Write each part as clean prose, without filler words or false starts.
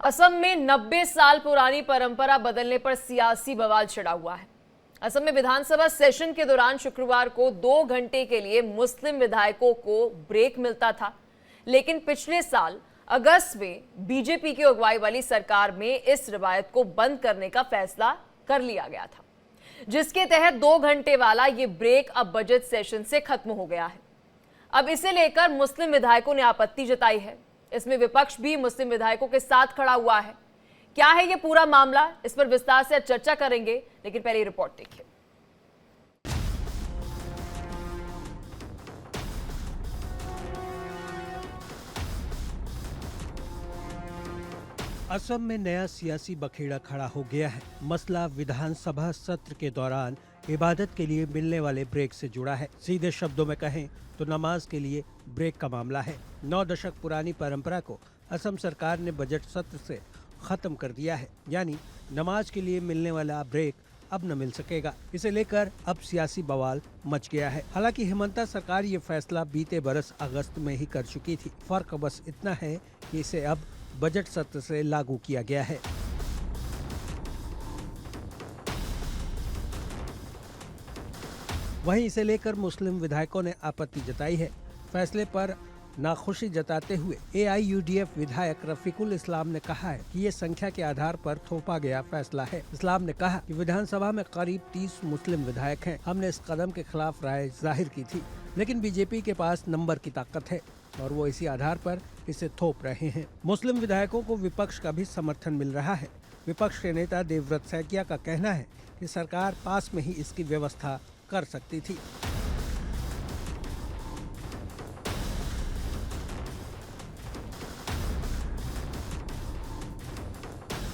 असम में 90 साल पुरानी परंपरा बदलने पर सियासी बवाल छिड़ा हुआ है। असम में विधानसभा सेशन के दौरान शुक्रवार को 2 घंटे के लिए मुस्लिम विधायकों को ब्रेक मिलता था, लेकिन पिछले साल अगस्त में बीजेपी की अगुवाई वाली सरकार में इस रिवायत को बंद करने का फैसला कर लिया गया था, जिसके तहत 2 घंटे वाला ये ब्रेक अब बजट सेशन से खत्म हो गया है। अब इसे लेकर मुस्लिम विधायकों ने आपत्ति जताई है। इसमें विपक्ष भी मुस्लिम विधायकों के साथ खड़ा हुआ है। क्या है ये पूरा मामला, इस पर विस्तार से चर्चा करेंगे, लेकिन पहले ये रिपोर्ट देखिए। असम में नया सियासी बखेड़ा खड़ा हो गया है। मसला विधानसभा सत्र के दौरान इबादत के लिए मिलने वाले ब्रेक से जुड़ा है। सीधे शब्दों में कहें तो नमाज के लिए ब्रेक का मामला है। 9 दशक पुरानी परंपरा को असम सरकार ने बजट सत्र से खत्म कर दिया है, यानी नमाज के लिए मिलने वाला ब्रेक अब न मिल सकेगा। इसे लेकर अब सियासी बवाल मच गया है। हालांकि हिमंता सरकार ये फैसला बीते बरस अगस्त में ही कर चुकी थी। फर्क बस इतना है कि इसे अब बजट सत्र से लागू किया गया है। वहीं इसे लेकर मुस्लिम विधायकों ने आपत्ति जताई है। फैसले पर नाखुशी जताते हुए AIUDF विधायक रफीकुल इस्लाम ने कहा है कि ये संख्या के आधार पर थोपा गया फैसला है। इस्लाम ने कहा कि विधानसभा में करीब 30 मुस्लिम विधायक हैं। हमने इस कदम के खिलाफ राय जाहिर की थी, लेकिन बीजेपी के पास नंबर की ताकत है और वो इसी आधार पर इसे थोप रहे हैं। मुस्लिम विधायकों को विपक्ष का भी समर्थन मिल रहा है। विपक्ष के नेता देवव्रत सैकिया का कहना है कि सरकार पास में ही इसकी व्यवस्था कर सकती थी।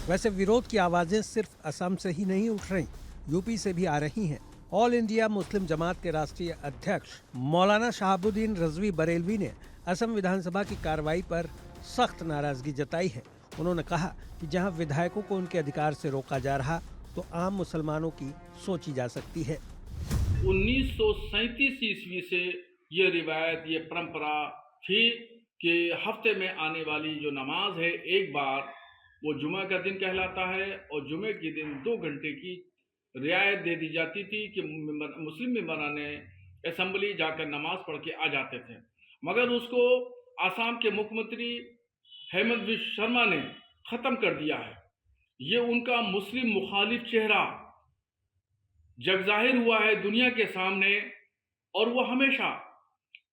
वैसे विरोध की आवाजें सिर्फ असम से ही नहीं उठ रही, यूपी से भी आ रही हैं। ऑल इंडिया मुस्लिम जमात के राष्ट्रीय अध्यक्ष मौलाना शहाबुद्दीन रजवी बरेलवी ने असम विधानसभा की कार्रवाई पर सख्त नाराजगी जताई है। उन्होंने कहा कि जहां विधायकों को उनके अधिकार से रोका जा रहा, तो आम मुसलमानों की सोची जा सकती है। 1937 ईस्वी से ये रिवायत, ये परंपरा थी कि हफ्ते में आने वाली जो नमाज है, एक बार वो जुमा का दिन कहलाता है और जुमे के दिन 2 घंटे की रियायत दे दी जाती थी कि मुस्लिम मेंबरान असेंबली जाकर नमाज पढ़ के आ जाते थे। मगर उसको आसाम के मुख्यमंत्री हेमंत बिस्व शर्मा ने ख़त्म कर दिया है। ये उनका मुस्लिम मुखालिफ चेहरा जग जाहिर हुआ है दुनिया के सामने, और वो हमेशा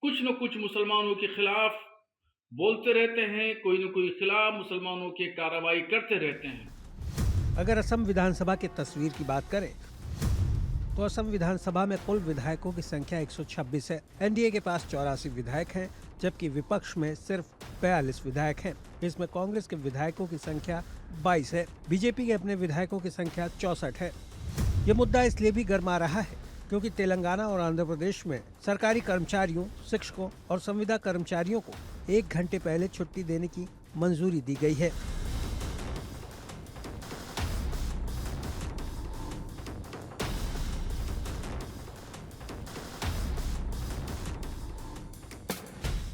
कुछ न कुछ मुसलमानों के खिलाफ बोलते रहते हैं, कोई न कोई खिलाफ मुसलमानों की कार्रवाई करते रहते हैं। अगर असम विधानसभा की तस्वीर की बात करें तो असम विधानसभा में कुल विधायकों की संख्या 126 है। एनडीए के पास 84 विधायक हैं, जबकि विपक्ष में सिर्फ 42 विधायक हैं। इसमें कांग्रेस के विधायकों की संख्या 22 है। बीजेपी के अपने विधायकों की संख्या 64 है। ये मुद्दा इसलिए भी गर्मा रहा है क्योंकि तेलंगाना और आंध्र प्रदेश में सरकारी कर्मचारियों, शिक्षकों और संविदा कर्मचारियों को 1 घंटे पहले छुट्टी देने की मंजूरी दी गई है।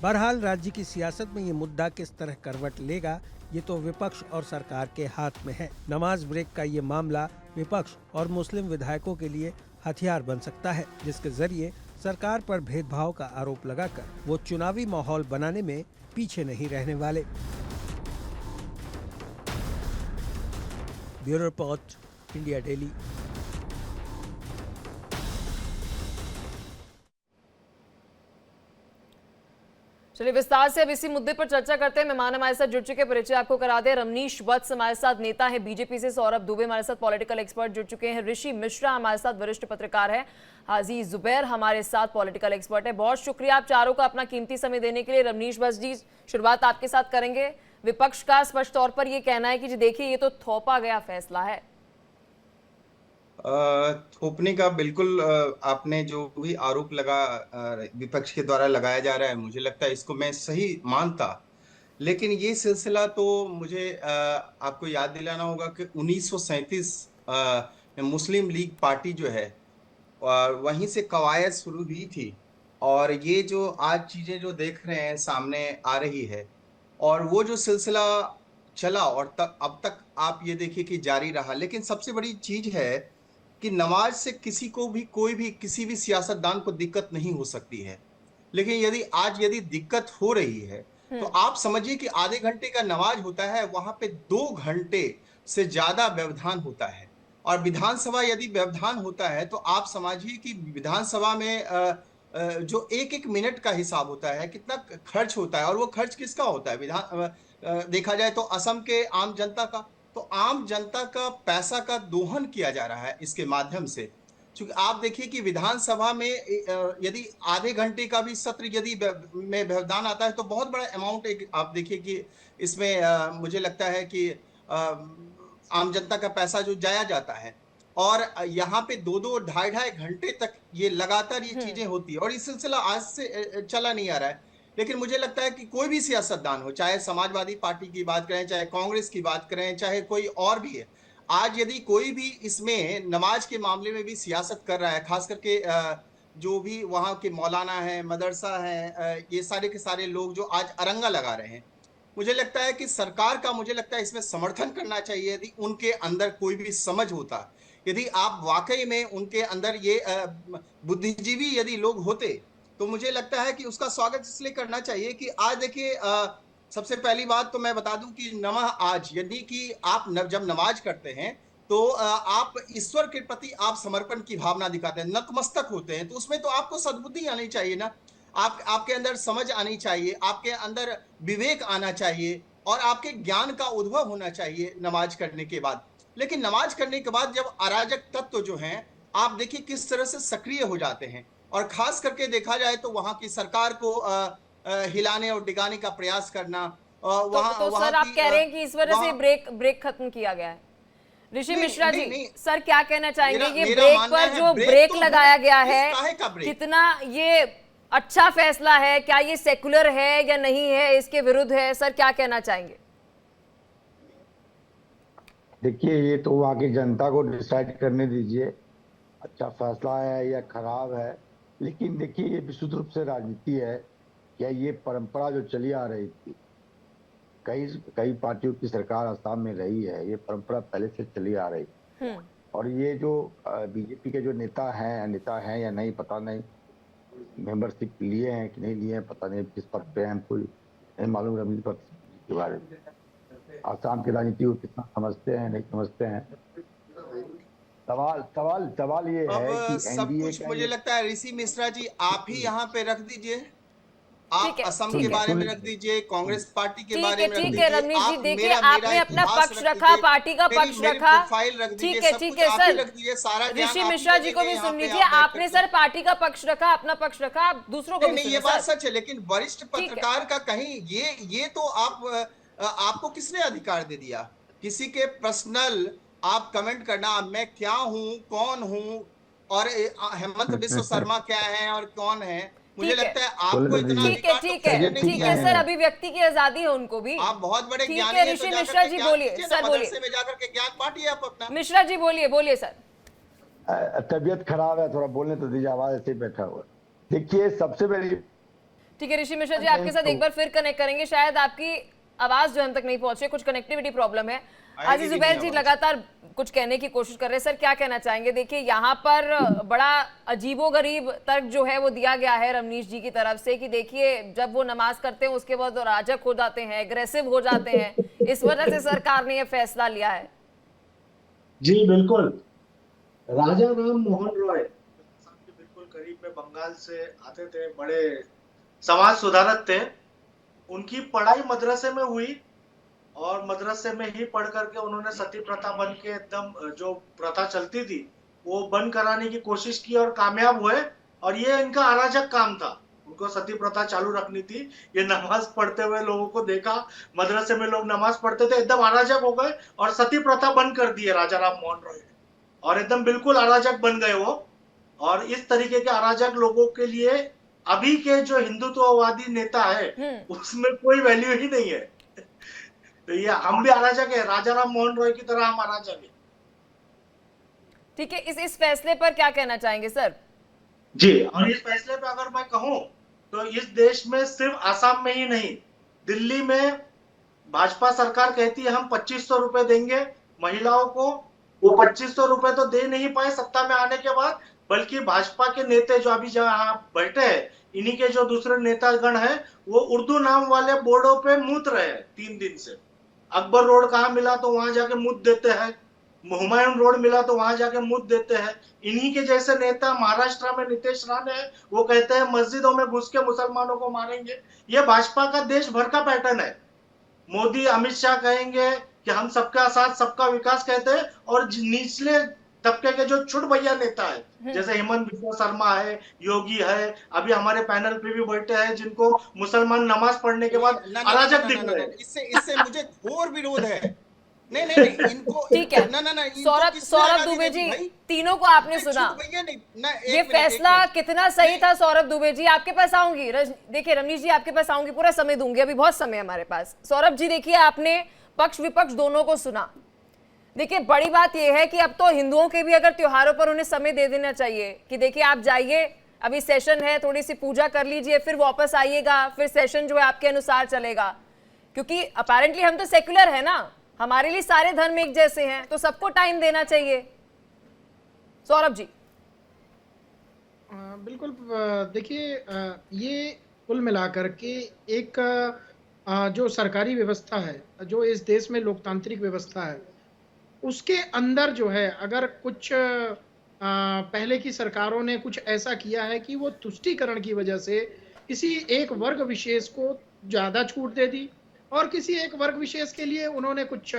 बहरहाल राज्य की सियासत में ये मुद्दा किस तरह करवट लेगा, ये तो विपक्ष और सरकार के हाथ में है। नमाज ब्रेक का ये मामला विपक्ष और मुस्लिम विधायकों के लिए हथियार बन सकता है, जिसके जरिए सरकार पर भेदभाव का आरोप लगाकर वो चुनावी माहौल बनाने में पीछे नहीं रहने वाले। Bureau report, India daily. चलिए विस्तार से अब इसी मुद्दे पर चर्चा करते हैं। मेहमान हमारे साथ जुड़ चुके, परिचय आपको करा दे। रमनीश वत्स हमारे साथ नेता है बीजेपी से, सौरभ दुबे हमारे साथ पॉलिटिकल एक्सपर्ट जुड़ चुके हैं, ऋषि मिश्रा हमारे साथ वरिष्ठ पत्रकार है, हाजी जुबैर हमारे साथ पॉलिटिकल एक्सपर्ट है। बहुत शुक्रिया आप चारों का अपना कीमती समय देने के लिए। रमनीश वत्स जी, शुरुआत आपके साथ करेंगे। विपक्ष का स्पष्ट तौर पर यह कहना है कि जी देखिए, ये तो थोपा गया फैसला है। थोपने का बिल्कुल आपने जो भी आरोप विपक्ष के द्वारा लगाया जा रहा है, मुझे लगता है इसको मैं सही मानता। लेकिन ये सिलसिला तो मुझे आपको याद दिलाना होगा कि 1937 में मुस्लिम लीग पार्टी जो है वहीं से कवायद शुरू हुई थी, और ये जो आज चीजें जो देख रहे हैं सामने आ रही है, और वो जो सिलसिला चला और तक अब तक आप ये देखिए कि जारी रहा। लेकिन सबसे बड़ी चीज है कि नमाज से किसी को भी कोई भी किसी भी सियासतदान को दिक्कत नहीं हो सकती है। लेकिन यदि दिक्कत हो रही है तो आप समझिए कि आधे घंटे का नमाज होता है, वहां पे 2 घंटे से ज्यादा व्यवधान होता है। और विधानसभा यदि व्यवधान होता है तो आप समझिए कि विधानसभा में जो एक एक मिनट का हिसाब होता है, कितना खर्च होता है, और वो खर्च किसका होता है? देखा जाए तो असम के आम जनता का। तो आम जनता का पैसा का दोहन किया जा रहा है इसके माध्यम से। क्योंकि आप देखिए कि विधानसभा में यदि आधे घंटे का भी सत्र यदि में व्यवधान आता है तो बहुत बड़ा अमाउंट एक आप देखिए कि इसमें मुझे लगता है कि आम जनता का पैसा जो जाया जाता है। और यहाँ पे 2-2 ढाई-ढाई घंटे तक ये लगातार ये चीजें होती है, और ये सिलसिला आज से चला नहीं आ रहा है। लेकिन मुझे लगता है कि कोई भी सियासतदान हो, चाहे समाजवादी पार्टी की बात करें, चाहे कांग्रेस की बात करें, चाहे कोई और भी है, आज यदि कोई भी इसमें नमाज के मामले में भी सियासत कर रहा है, खास करके जो भी वहाँ के मौलाना है, मदरसा है, ये सारे के सारे लोग जो आज अरंगा लगा रहे हैं, मुझे लगता है कि सरकार का मुझे लगता है इसमें समर्थन करना चाहिए। यदि उनके अंदर कोई भी समझ होता, यदि आप वाकई में उनके अंदर ये बुद्धिजीवी यदि लोग होते, तो मुझे लगता है कि उसका स्वागत इसलिए करना चाहिए कि आज देखिए सबसे पहली बात तो मैं बता दूं कि नमाज आज यानी कि आप जब नमाज करते हैं तो आप ईश्वर के प्रति आप समर्पण की भावना दिखाते हैं, नतमस्तक होते हैं। तो उसमें तो आपको सद्बुद्धि आनी चाहिए ना, आपके अंदर समझ आनी चाहिए, आपके अंदर विवेक आना चाहिए, और आपके ज्ञान का उद्भव होना चाहिए नमाज करने के बाद। लेकिन नमाज करने के बाद जब अराजक तत्व जो हैं आप देखिए किस तरह से सक्रिय हो जाते हैं, और खास करके देखा जाए तो वहां की सरकार को हिलाने और डिगाने का प्रयास करना। तो सर आप कह रहे हैं कि इस वजह से ब्रेक खत्म किया गया है। ऋषि मिश्रा जी, नहीं, सर क्या कहना चाहेंगे? ये मेरा ब्रेक मानना पर है, जो ब्रेक ब्रेक तो लगाया गया है, काहे का ब्रेक? कितना ये अच्छा फैसला है? क्या ये सेकुलर है या नहीं है, इसके विरुद्ध है? सर क्या कहना चाहेंगे? देखिए, ये तो वहाँ की जनता को डिसाइड करने दीजिए, अच्छा फैसला है या खराब है। लेकिन देखिए, ये विशुद्ध रूप से राजनीति है। क्या ये परंपरा जो चली आ रही थी, कई पार्टियों की सरकार असम में रही है, ये परंपरा पहले से चली आ रही। और ये जो बीजेपी के जो नेता हैं या नहीं पता नहीं, मेंबरशिप लिए हैं कि नहीं लिए हैं पता नहीं, किस पद पे हैं हमको नहीं मालूम रवनीत के बारे में। आसाम की राजनीति को कितना समझते हैं नहीं समझते हैं। सवाल ये है कि सब कुछ मुझे लगता है ऋषि मिश्रा जी आप ही यहाँ पे रख दीजिए, आप असम के बारे में रख दीजिए, कांग्रेस पार्टी के बारे में रख ठीक है दीजिए। रवनीत जी, आप देखिए आपने अपना पक्ष रखा, पार्टी का पक्ष रखा, ठीक है सर। ऋषि मिश्रा जी को भी सुन लीजिए, आपने सर पार्टी का पक्ष रखा, अपना पक्ष रखा, आप दूसरों को भी नहीं, ये बात सच है। लेकिन वरिष्ठ पत्रकार का कहीं ये तो आपको किसने अधिकार दे दिया किसी के पर्सनल आप कमेंट करना, मैं क्या हूं, कौन हूं, और हेमंत बिस्व शर्मा क्या है और कौन है? मुझे लगता है आपको इतना ठीक है सर, अभिव्यक्ति की आजादी है उनको भी। आप बहुत बड़े ज्ञानी हैं। ऋषि मिश्रा जी बोलिए, सर बोलिए। में जाकर के ज्ञान बांटिए आप अपना। मिश्रा जी बोलिए सर। तबीयत खराब है, थोड़ा बोलने तो दीजिए, आवाज ऐसे बैठा हुआ। देखिए, सबसे पहले ठीक है ऋषि मिश्रा जी, आपके साथ एक बार फिर कनेक्ट करेंगे। शायद आपकी आवाज जो हम तक नहीं पहुंचे, कुछ कनेक्टिविटी प्रॉब्लम है। आजी जुबैर जी लगातार कुछ कहने की कोशिश कर रहे हैं, सर क्या कहना चाहेंगे? देखिए यहाँ पर बड़ा अजीबोगरीब तर्क जो है वो दिया गया है रमनीश जी की तरफ से कि देखिए जब वो नमाज करते हैं उसके बाद अराजक हो जाते हैं, एग्रेसिव हो जाते हैं, इस वजह से सरकार ने ये फैसला लिया है। जी बिल्कुल, राजा राम मोहन रॉय के बिल्कुल करीब में बंगाल से आते थे, बड़े समाज सुधारक थे। उनकी पढ़ाई मदरसे में हुई और मदरसे में ही पढ़ करके उन्होंने सती प्रथा बंद के एकदम जो प्रथा चलती थी वो बंद कराने की कोशिश की और कामयाब हुए। और ये इनका अराजक काम था, उनको सती प्रथा चालू रखनी थी। ये नमाज पढ़ते हुए लोगों को देखा, मदरसे में लोग नमाज पढ़ते थे, एकदम अराजक हो गए और सती प्रथा बंद कर दी है राजा राम मोहन रॉय ने, और एकदम बिल्कुल अराजक बन गए वो। और इस तरीके के अराजक लोगों के लिए अभी के जो हिंदुत्ववादी नेता है उसमें कोई वैल्यू ही नहीं है। तो ये हम भी अराजक है, राजा राम मोहन रॉय की तरह हम अराजक है। ठीक है, इस फैसले पर क्या कहना चाहेंगे सर? जी, और इस फैसले पे अगर मैं कहूं तो इस देश में सिर्फ आसाम में ही नहीं, दिल्ली में भाजपा सरकार कहती है हम 2500 रुपए देंगे महिलाओं को, वो 2500 रुपए तो दे नहीं पाए सत्ता में आने के बाद, बल्कि भाजपा के नेता जो अभी जहां बैठे हैं, इन्हीं के जो दूसरे नेतागण हैं, वो उर्दू नाम वाले बोर्डों पे मूत रहे हैं 3 दिन से। अकबर रोड कहाँ मिला तो वहां जाके मूत देते हैं, हुमायूं रोड मिला तो वहां जाके मूत देते हैं। इन्हीं के जैसे नेता महाराष्ट्र में नीतीश राणे है, वो कहते हैं मस्जिदों में घुस के मुसलमानों को मारेंगे। ये भाजपा का देश भर का पैटर्न है। मोदी अमित शाह कहेंगे कि हम सबका साथ सबका विकास कहते हैं, और निचले तबके के जो छुट भैया नेता है जैसे हेमंत बिस्वा शर्मा है, योगी है, अभी हमारे पैनल पे भी बैठे हैं, जिनको मुसलमान नमाज पढ़ने के बाद अराजक दिख रहे हैं। इससे मुझे घोर विरोध है। नहीं इनको ठीक है। इनको सौरभ दुबे जी, तीनों को आपने सुना, ये फैसला कितना सही था? सौरभ दुबे जी आपके पास आऊंगी, देखिए रमनीश जी आपके पास आऊंगी, पूरा समय दूंगी, अभी बहुत समय हमारे पास। सौरभ जी देखिए, आपने पक्ष विपक्ष दोनों को सुना। देखिए बड़ी बात यह है कि अब तो हिंदुओं के भी अगर त्योहारों पर उन्हें समय दे देना चाहिए कि देखिए आप जाइए, अभी सेशन है, थोड़ी सी पूजा कर लीजिए, फिर वापस आइएगा, फिर सेशन जो है आपके अनुसार चलेगा। क्योंकि अपेरेंटली हम तो सेक्युलर है ना, हमारे लिए सारे धर्म एक जैसे हैं, तो सबको टाइम देना चाहिए। सौरभ जी। बिल्कुल, देखिए ये कुल मिलाकर के एक जो सरकारी व्यवस्था है, जो इस देश में लोकतांत्रिक व्यवस्था है, उसके अंदर जो है अगर कुछ पहले की सरकारों ने कुछ ऐसा किया है कि वो तुष्टीकरण की वजह से किसी एक वर्ग विशेष को ज़्यादा छूट दे दी, और किसी एक वर्ग विशेष के लिए उन्होंने कुछ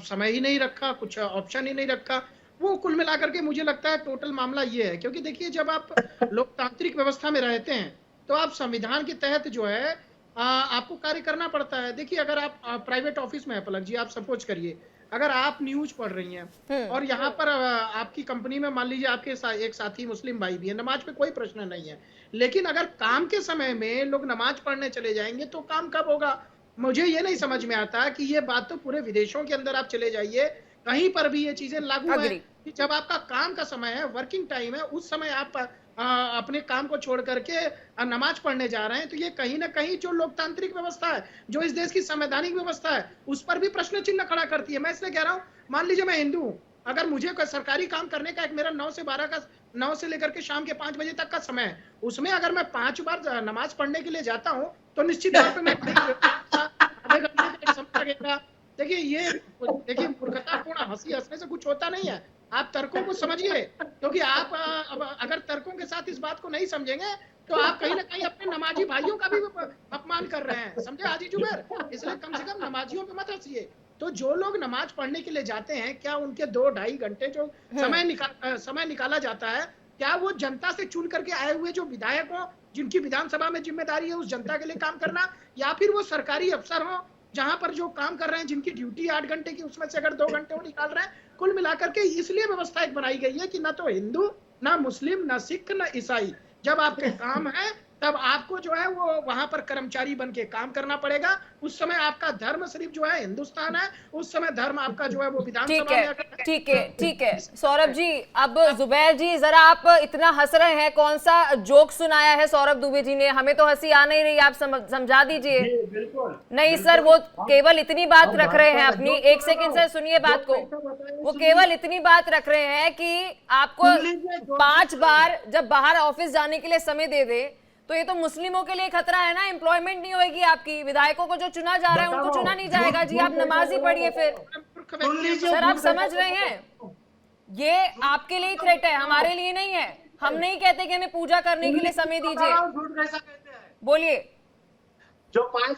समय ही नहीं रखा, कुछ ऑप्शन ही नहीं रखा। वो कुल मिलाकर के मुझे लगता है टोटल मामला ये है। क्योंकि देखिए जब आप लोकतांत्रिक व्यवस्था में रहते हैं तो आप संविधान के तहत जो है आपको कार्य करना पड़ता है। देखिए अगर आप प्राइवेट ऑफिस में है, पलक जी आप सपोज करिए अगर आप न्यूज पढ़ रही हैं और यहाँ पर आपकी कंपनी में मान लीजिए आपके एक साथी मुस्लिम भाई भी है, नमाज पे कोई प्रश्न नहीं है, लेकिन अगर काम के समय में लोग नमाज पढ़ने चले जाएंगे तो काम कब होगा? मुझे ये नहीं समझ में आता कि ये बात तो पूरे विदेशों के अंदर आप चले जाइए, कहीं पर भी ये चीजें लागू है कि जब आपका काम का समय है, वर्किंग टाइम है, उस समय आप अपने काम को छोड़ करके नमाज पढ़ने जा रहे हैं। तो ये कहीं ना कहीं जो लोकतांत्रिक व्यवस्था है, जो इस देश की संवैधानिक व्यवस्था है, उस पर भी प्रश्न चिन्ह खड़ा करती है। मैं इसलिए कह रहा हूँ, मान लीजिए मैं हिंदू हूँ, अगर मुझे सरकारी काम करने का एक मेरा 9 से 12 का 9 से लेकर के शाम के 5 बजे तक का समय है, उसमें अगर मैं 5 बार नमाज पढ़ने के लिए जाता हूँ तो निश्चित तौर पर मैं आधे घंटे का समय लगेगा। देखिए मूर्खतापूर्ण हंसी हंसने से कुछ होता नहीं है, आप तर्कों को समझिए। क्योंकि आप अगर तर्कों के साथ इस बात को नहीं समझेंगे तो आप कहीं ना कहीं अपने नमाजी भाइयों का भी अपमान कर रहे हैं, समझे हाजी जुबैर? इसलिए कम से कम नमाजियों पे मत हंसिए। तो जो लोग नमाज पढ़ने के लिए जाते हैं, क्या उनके 2-2.5 घंटे जो समय निकाला जाता है, क्या वो जनता से चुन करके आए हुए जो विधायक हो, जिनकी विधानसभा में जिम्मेदारी है उस जनता के लिए काम करना, या फिर वो सरकारी अफसर हो जहां पर जो काम कर रहे हैं, जिनकी ड्यूटी 8 घंटे की, उसमें से अगर 2 घंटे वो निकाल रहे हैं? कुल मिलाकर के इसलिए व्यवस्था एक बनाई गई है कि ना तो हिंदू, ना मुस्लिम, ना सिख, ना ईसाई, जब आपके काम है तब आपको जो है वो वहां पर कर्मचारी बन के काम करना पड़ेगा। उस समय आपका धर्म सिर्फ जो है हिंदुस्तान है, उस समय धर्म आपका जो है वो विधानसभा में। ठीक है सौरभ जी। अब जुबैर जी जरा आप इतना हंस रहे हैं, कौन सा जोक सुनाया है सौरभ दुबे जी ने? हमें तो हंसी आ नहीं रही, आप समझा दीजिए। नहीं सर, वो केवल इतनी बात रख रहे हैं अपनी, 1 सेकंड सर सुनिए बात को। वो केवल इतनी बात रख रहे हैं कि आपको 5 बार जब बाहर ऑफिस जाने के लिए समय दे दे तो ये तो मुस्लिमों के लिए खतरा है ना, एम्प्लॉयमेंट नहीं होगी आपकी, विधायकों को जो चुना जा रहा है उनको चुना नहीं जाएगा जी। आप नमाज ही पढ़िए फिर। सर आप समझ रहे हैं, ये आपके लिए थ्रेट है, हमारे लिए नहीं है। हम नहीं कहते कि हमें पूजा करने के लिए समय दीजिए। बोलिए। जो 5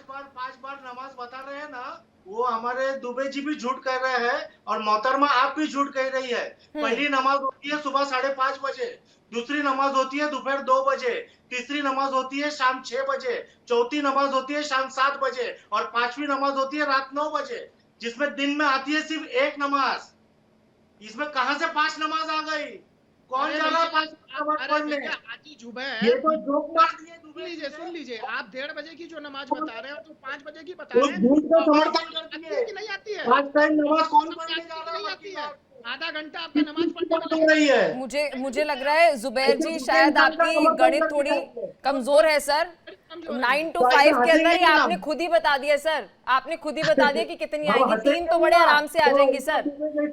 बार नमाज बता रहे हैं ना, वो हमारे दुबे जी भी झूठ कह रहे हैं और मोहतरमा आप भी झूठ कह रही है। पहली नमाज होती है सुबह 5:30 बजे, दूसरी नमाज होती है दोपहर 2 बजे, तीसरी नमाज होती है शाम 6 बजे, चौथी नमाज होती है शाम 7 बजे और 5वीं नमाज होती है रात 9 बजे, जिसमें दिन में आती है सिर्फ 1 नमाज। इसमें कहां से 5 नमाज आ गई? कौन जा रहा 5 नमाज पढ़ने? ये तो जोक मार दिए। सुन लीजिए, आप 1:30 बजे की जो नमाज बता रहे हो तो 5 बजे की बता रहे हैं, झूठ का समर्थन करती है कि नहीं आती है? 5 टाइम नमाज कौन पढ़ने जा रहा है? नहीं आती है, आधा घंटा आपका नमाज पढ़ने रही है। मुझे लग रहा है जुबैर जी शायद आपकी गणित थोड़ी कमजोर है सर। 9 to 5 के अंदर ही आपने खुद ही बता दिया सर, आपने खुद ही बता दिया कि कितनी आएंगी। 3 तो बड़े आराम से आ जाएंगी सर।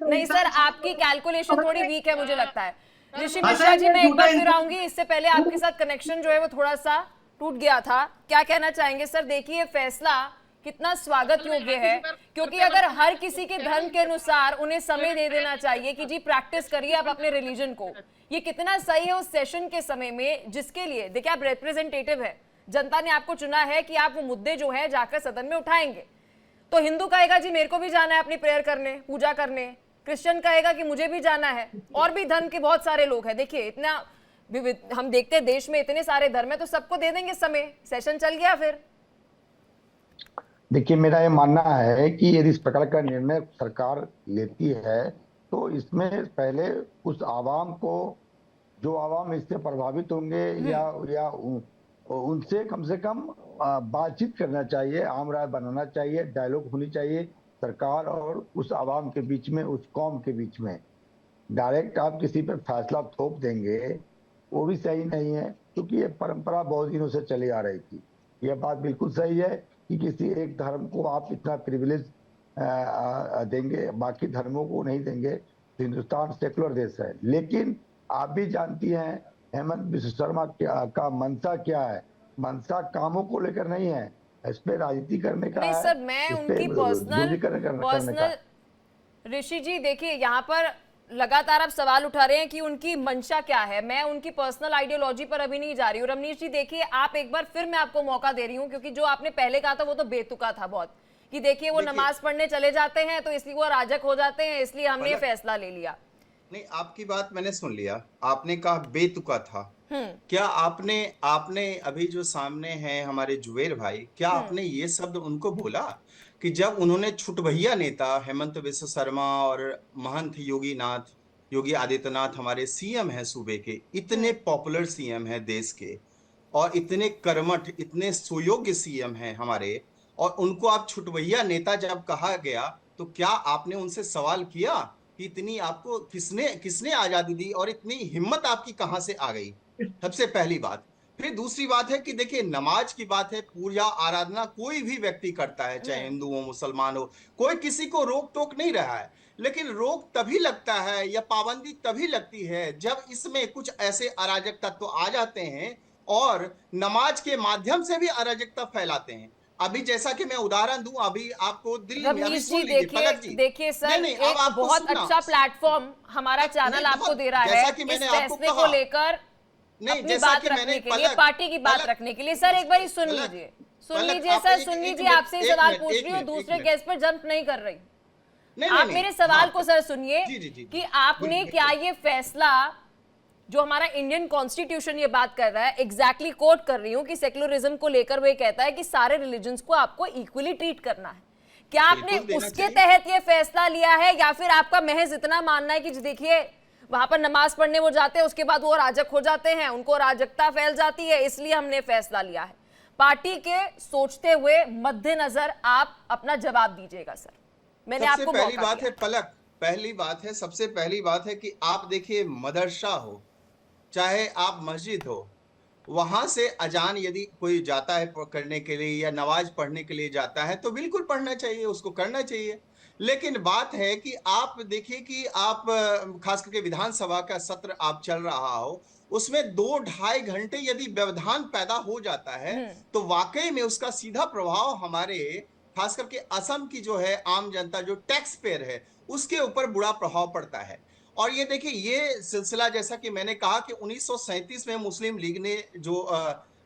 नहीं सर, आपकी कैलकुलेशन थोड़ी वीक है मुझे लगता है। ऋषि मिश्रा जी, मैं एक बार फिर आऊंगी। इससे पहले आपके साथ कनेक्शन जो है वो थोड़ा सा टूट गया था। क्या कहना चाहेंगे सर? देखिए फैसला कितना स्वागत योग्य है, क्योंकि अगर हर किसी के धर्म के अनुसार उन्हें समय दे देना चाहिए कि जी प्रैक्टिस करिए आप अपने रिलीजन को, ये कितना सही है उस सेशन के समय में, जिसके लिए देखिए आप रिप्रेजेंटेटिव है, जनता ने आपको चुना है कि आप वो मुद्दे जो है जाकर सदन में उठाएंगे। तो हिंदू कहेगा जी मेरे को भी जाना है अपनी प्रेयर करने, पूजा करने, क्रिश्चियन कहेगा कि मुझे भी जाना है, और भी धर्म के बहुत सारे लोग हैं। देखिए इतना हम देखते हैं देश में इतने सारे धर्म है, तो सबको दे देंगे समय, सेशन चल गया। फिर देखिए मेरा ये मानना है कि यदि इस प्रकार का निर्णय सरकार लेती है तो इसमें पहले उस आवाम को, जो आवाम इससे प्रभावित होंगे या उनसे कम से कम बातचीत करना चाहिए, आम राय बनाना चाहिए, डायलॉग होनी चाहिए सरकार और उस आवाम के बीच में, उस कौम के बीच में। डायरेक्ट आप किसी पर फैसला थोप देंगे वो भी सही नहीं है, क्योंकि ये परंपरा बहुत दिनों से चली आ रही थी। यह बात बिल्कुल सही है कि किसी एक धर्म को आप इतना प्रिविलेज देंगे, बाकी धर्मों को नहीं देंगे। हिंदुस्तान सेकुलर देश है, लेकिन आप भी जानती हैं हेमंत बिश्व शर्मा का मंशा क्या है। मंशा कामों को लेकर नहीं है, इस पे राजनीति करने का नहीं है। सर, मैं उनकी पर्सनल ऋषि जी देखिए यहाँ पर लगातार आप सवाल उठा रहे हैं कि उनकी मंशा क्या है। मैं उनकी पर्सनल आइडियोलॉजी पर अभी नहीं जा रही हूँ। रमनीश जी देखिए, आप एक बार फिर मैं आपको मौका दे रही हूँ, क्योंकि जो आपने पहले कहा था वो तो बेतुका था बहुत, कि देखिए वो नमाज पढ़ने चले जाते हैं तो इसलिए वो अराजक हो जाते हैं, इसलिए हमने ये फैसला ले लिया। नहीं, आपकी बात मैंने सुन लिया, आपने कहा बेतुका था। क्या आपने अभी जो सामने हैं हमारे जुबेर भाई, क्या आपने ये शब्द उनको बोला कि जब उन्होंने छुटभैया नेता हेमंत बिश्व शर्मा और महंत योगी आदित्यनाथ हमारे सीएम हैं सूबे के, इतने पॉपुलर सीएम हैं देश के, और इतने कर्मठ, इतने सुयोग्य सीएम हैं हमारे, और उनको आप छुटभैया नेता जब कहा गया, तो क्या आपने उनसे सवाल किया कि इतनी आपको किसने आजादी दी और इतनी हिम्मत आपकी कहां से आ गई? सबसे पहली बात। फिर दूसरी बात है कि देखिए नमाज की बात है, पूजा आराधना कोई भी व्यक्ति करता है, चाहे हिंदू हो मुसलमान हो, कोई किसी को रोक टोक नहीं रहा है, लेकिन रोक तभी लगता है या पाबंदी तभी लगती है जब इसमें कुछ ऐसे अराजक तत्व आ जाते हैं और नमाज के माध्यम से भी अराजकता फैलाते हैं। अभी जैसा कि मैं उदाहरण दूं, अभी आपको दिल्ली में, अभी सुन लीजिए पलक जी, देखिए सर, एक बहुत अच्छा प्लेटफॉर्म हमारा चैनल आपको दे रहा है इस फैसले को लेकर अपनी बात रखने के लिए, पार्टी की बात रखने के लिए। सर एक बार सुन लीजिए सर, सुन लीजिए, आपसे सवाल पूछ रही हूँ, दूसरे केस पर जंप नहीं कर रही। आप मेरे सवाल को सर सुनिए कि आपने क्या ये फैसला, जो हमारा इंडियन कॉन्स्टिट्यूशन ये बात कर रहा है, एग्जैक्टली कोट कर रही हूँ कि सेक्युलरिज्म को लेकर वो कहता है कि सारे रिलीजन्स को आपको इक्वली ट्रीट करना है, क्या आपने उसके तहत ये फैसला लिया है, या फिर आपका महज इतना मानना है कि देखिए वहां पर नमाज पढ़ने वो जाते हैं, उसके बाद वो अराजक हो जाते हैं, उनको अराजकता फैल जाती है, इसलिए हमने फैसला लिया है? पार्टी के सोचते हुए मद्देनजर आप अपना जवाब दीजिएगा सर। मैंने आपको पहली बात है पलक, पहली बात है, सबसे पहली बात है कि आप देखिए मदरसा हो चाहे आप मस्जिद हो, वहां से अजान यदि कोई जाता है करने के लिए या नमाज पढ़ने के लिए जाता है तो बिल्कुल पढ़ना चाहिए, उसको करना चाहिए। लेकिन बात है कि आप देखिए कि आप खास करके विधानसभा का सत्र आप चल रहा हो, उसमें 2-2.5 घंटे यदि व्यवधान पैदा हो जाता है तो वाकई में उसका सीधा प्रभाव हमारे खास करके असम की जो है आम जनता, जो टैक्स पेयर है, उसके ऊपर बुरा प्रभाव पड़ता है। और ये देखिए ये सिलसिला, जैसा कि मैंने कहा कि 1937 में मुस्लिम लीग ने जो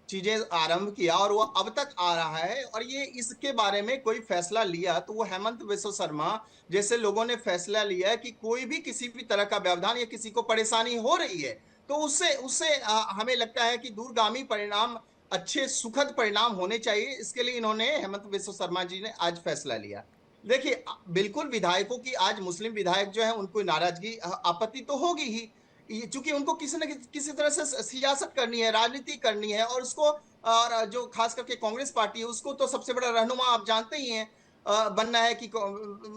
चीजें आरंभ किया और वो अब तक आ रहा है, और ये इसके बारे में कोई फैसला लिया तो वो हेमंत बिश्व शर्मा जैसे लोगों ने फैसला लिया कि कोई भी किसी भी तरह का व्यवधान या किसी को परेशानी हो रही है तो उससे हमें लगता है कि दूरगामी परिणाम, अच्छे सुखद परिणाम होने चाहिए। इसके लिए इन्होंने, हेमंत बिश्व शर्मा जी ने आज फैसला लिया। देखिए बिल्कुल विधायकों की, आज मुस्लिम विधायक जो है उनको नाराजगी, आपत्ति तो होगी ही, चूंकि उनको किसी न किसी तरह से सियासत करनी है, राजनीति करनी है, और उसको, और जो खास करके कांग्रेस पार्टी है उसको तो सबसे बड़ा रहनुमा आप जानते ही हैं, बनना है कि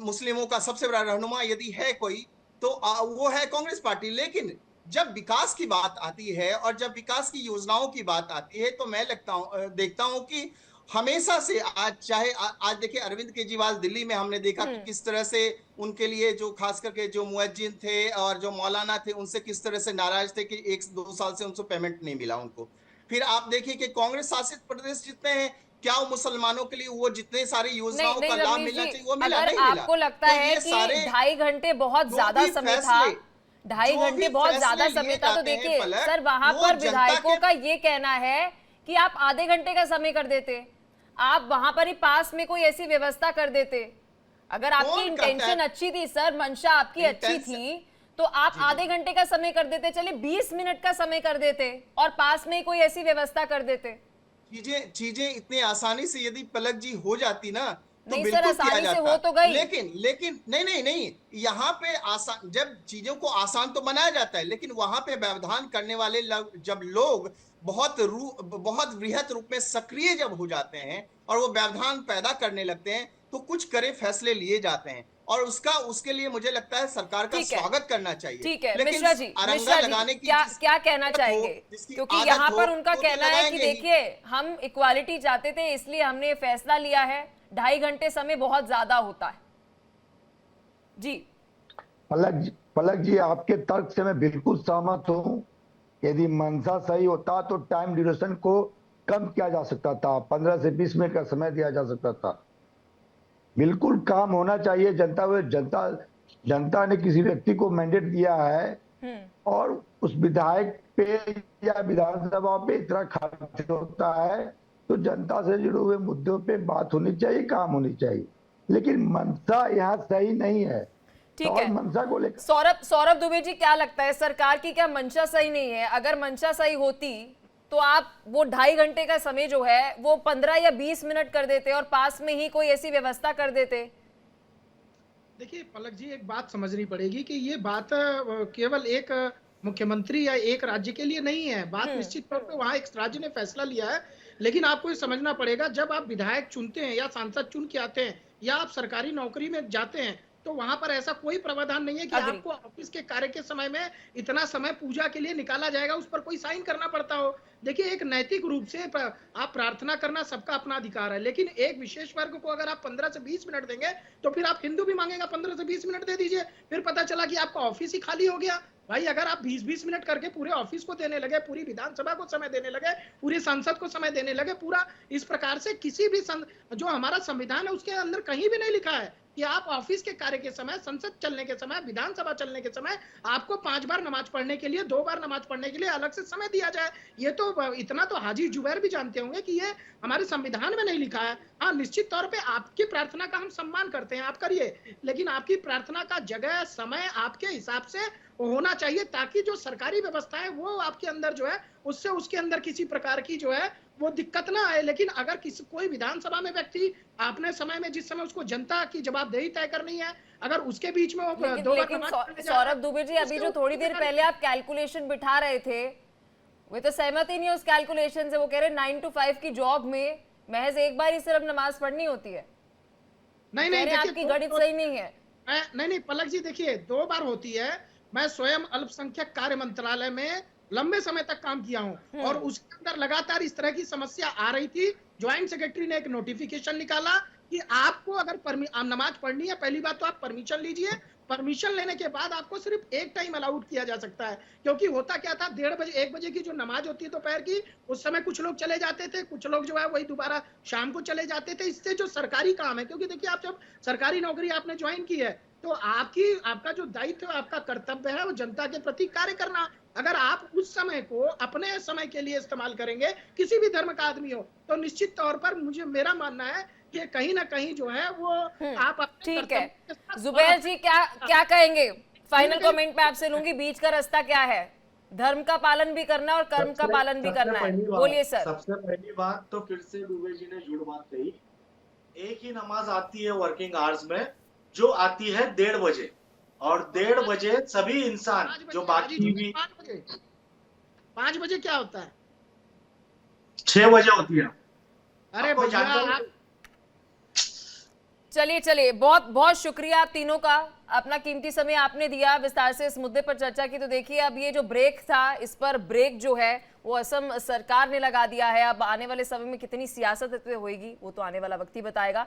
मुस्लिमों का सबसे बड़ा रहनुमा यदि है कोई तो वो है कांग्रेस पार्टी। लेकिन जब विकास की बात आती है और जब विकास की योजनाओं की बात आती है तो मैं देखता हूं कि हमेशा से आज चाहे आज देखिए अरविंद केजरीवाल दिल्ली में हमने देखा कि किस तरह से उनके लिए जो खास करके जो मुअज्जिन थे और जो मौलाना थे उनसे किस तरह से नाराज थे कि 1-2 साल से उनको पेमेंट नहीं मिला उनको। फिर आप देखिए कि कांग्रेस शासित प्रदेश जितने हैं, क्या वो मुसलमानों के लिए वो जितने सारी नहीं योजनाओं नहीं का लाभ रवनीश मिलना जी, चाहिए वो मिला अगर नहीं मिला। आपको लगता तो है ये कि सारे 2.5 घंटे बहुत जो ज्यादा भी समय था, फैसले 2.5 घंटे बहुत ज्यादा लिए समय था, तो जाते हैं देखिए पलक, सर वहां वो पर जनता विधायकों के का ये कहना है कि आप आधे घंटे का समय कर देते, आप वहां पर ही पास में कोई ऐसी व्यवस्था कर देते। अगर आपकी कौन करता इंटेंशन है? अच्छी थी सर, मंशा आपकी अच्छी इंटेंशन थी, तो आप आधे घंटे का समय कर देते, चलिए 20 मिनट का समय कर देते और पास में ही कोई ऐसी व्यवस्था कर देते। चीजें इतनी आसानी से यदि पलक जी हो जाती ना तो नहीं सर, बिल्कुल किया आसानी से जाता। हो तो गई। लेकिन नहीं, यहाँ पे आसान, जब चीजों को आसान तो बनाया जाता है लेकिन वहां पे व्यवधान करने वाले जब लोग बहुत वृहत रूप में सक्रिय जब हो जाते हैं और वो व्यवधान पैदा करने लगते हैं तो कुछ कड़े फैसले लिए जाते हैं और उसके लिए मुझे लगता है सरकार का ठीक है, स्वागत करना चाहिए। ठीक है। लेकिन मिश्रा जी, अरंगा मिश्रा जी, लगाने की क्या जिसकी क्या कहना आदत हो, चाहेंगे? जिसकी क्योंकि आदत यहाँ हो, पर उनका वो तो कहना है कि लगाएंगे ही। देखिए हम इक्वालिटी चाहते थे इसलिए हमने ये फैसला लिया है, 2.5 घंटे समय बहुत ज्यादा होता है। जी पलक जी आपके तर्क से मैं बिल्कुल सहमत हूँ। यदि मंशा सही होता तो टाइम ड्यूरेशन को कम किया जा सकता था, 15 से 20 मिनट का समय दिया जा सकता था। बिल्कुल काम होना चाहिए। जनता ने किसी व्यक्ति को मैंडेट दिया है और उस विधायक पे या विधानसभा पे इतना खर्च होता है तो जनता से जुड़े हुए मुद्दों पे बात होनी चाहिए, काम होनी चाहिए। लेकिन मंशा यहाँ सही नहीं है। ठीक और है, मंशा को लेकर सौरभ दुबे जी, क्या लगता है सरकार की क्या मंशा सही नहीं है? अगर मंशा सही होती तो आप वो 2.5 घंटे का समय जो है वो 15 या 20 मिनट कर देते और पास में ही कोई ऐसी व्यवस्था कर देते। देखिए पलक जी, एक बात समझनी पड़ेगी कि ये बात केवल एक मुख्यमंत्री या एक राज्य के लिए नहीं है। बात निश्चित तौर पे वहां एक राज्य ने फैसला लिया है, लेकिन आपको ये समझना पड़ेगा जब आप विधायक चुनते हैं या सांसद चुन के आते हैं या आप सरकारी नौकरी में जाते हैं तो वहां पर ऐसा कोई प्रावधान नहीं है कि आपको ऑफिस के कार्य के समय में इतना समय पूजा के लिए निकाला जाएगा, उस पर कोई साइन करना पड़ता हो। देखिए एक नैतिक रूप से आप प्रार्थना करना सबका अपना अधिकार है, लेकिन एक विशेष वर्ग को अगर आप 15 से 20 मिनट देंगे तो फिर आप हिंदू भी मांगेगा 15 से 20 मिनट दे दीजिए, फिर पता चला कि आपका ऑफिस ही खाली हो गया। भाई अगर आप 20-20 मिनट करके पूरे ऑफिस को देने लगे, पूरी विधानसभा को समय देने लगे, पूरे संसद को समय देने लगे, पूरा इस प्रकार से किसी भी जो हमारा संविधान है उसके अंदर कहीं भी नहीं लिखा है कि आप ऑफिस के कार्य के समय, संसद चलने के समय, विधानसभा चलने के समय आपको 5 बार नमाज पढ़ने के लिए, 2 बार नमाज पढ़ने के लिए अलग से समय दिया जाए। ये तो इतना तो हाजी जुबैर भी जानते होंगे कि ये हमारे संविधान में नहीं लिखा है। हाँ, निश्चित तौर पे आपकी प्रार्थना का हम सम्मान करते हैं, आप करिए, लेकिन आपकी प्रार्थना का जगह, समय आपके हिसाब से होना चाहिए ताकि जो सरकारी व्यवस्था है वो आपके अंदर जो है उससे उसके अंदर किसी प्रकार की जो है वो दिक्कत ना आए। लेकिन अगर कोई विधानसभा में व्यक्ति अपने समय में जिस समय उसको जनता की जवाबदेही तय करनी है, अगर उसके बीच में वो लेकिन सौरभ दुबे जी, अभी जो थोड़ी देर पहले आप कैलकुलेशन बिठा रहे थे वे तो सहमत ही नहीं उस कैलकुलेशन से। वो कह रहे 9 to 5 की जॉब में महज एक बार ही सिर्फ नमाज पढ़नी होती है। नहीं आपकी गणित सही नहीं है। नहीं पलक जी, देखिए 2 बार होती है। मैं स्वयं अल्पसंख्यक कार्य मंत्रालय में लंबे समय तक काम किया हूं और उसके अंदर लगातार इस तरह की समस्या आ रही थी। ज्वाइंट सेक्रेटरी ने एक नोटिफिकेशन निकाला कि आपको अगर नमाज पढ़नी है, पहली बात तो आप परमिशन लीजिए, परमिशन लेने के बाद आपको सिर्फ एक टाइम अलाउड किया जा सकता है। क्योंकि होता क्या था, 1:30 बजे 1 बजे की जो नमाज होती है दोपहर की, उस समय कुछ लोग चले जाते थे, कुछ लोग जो है वही दोबारा शाम को चले जाते थे। इससे जो सरकारी काम है, क्योंकि देखिए आप जब सरकारी नौकरी आपने ज्वाइन की है तो आपका जो दायित्व है, आपका कर्तव्य है वो जनता के प्रति कार्य करना। अगर आप उस समय को अपने समय के लिए इस्तेमाल करेंगे, किसी भी धर्म का आदमी हो, तो निश्चित तौर पर मेरा मानना है कि कहीं ना कहीं जो है वो आप अपने ठीक है। जुबैर जी क्या कहेंगे? फाइनल कमेंट में आपसे लूंगी, बीच का रास्ता क्या है? धर्म का पालन भी करना और कर्म का पालन भी करना है। बोलिए सर। सबसे पहली बात तो फिर से दुबे जी ने झूठ बात कही। एक ही नमाज आती है वर्किंग आवर्स में, जो आती है 1:30 बजे, और 1:30 बजे सभी इंसान जो बाकी भी 5 बजे क्या होता है? 6 बजे होती है। अरे भैया चलिए चलिए, बहुत बहुत शुक्रिया आप तीनों का, अपना कीमती समय आपने दिया, विस्तार से इस मुद्दे पर चर्चा की। तो देखिए, अब ये जो ब्रेक था, इस पर ब्रेक जो है वो असम सरकार ने लगा दिया है। अब आने वाले समय में कितनी सियासत इस पे होगी वो तो आने वाला वक्त ही बताएगा।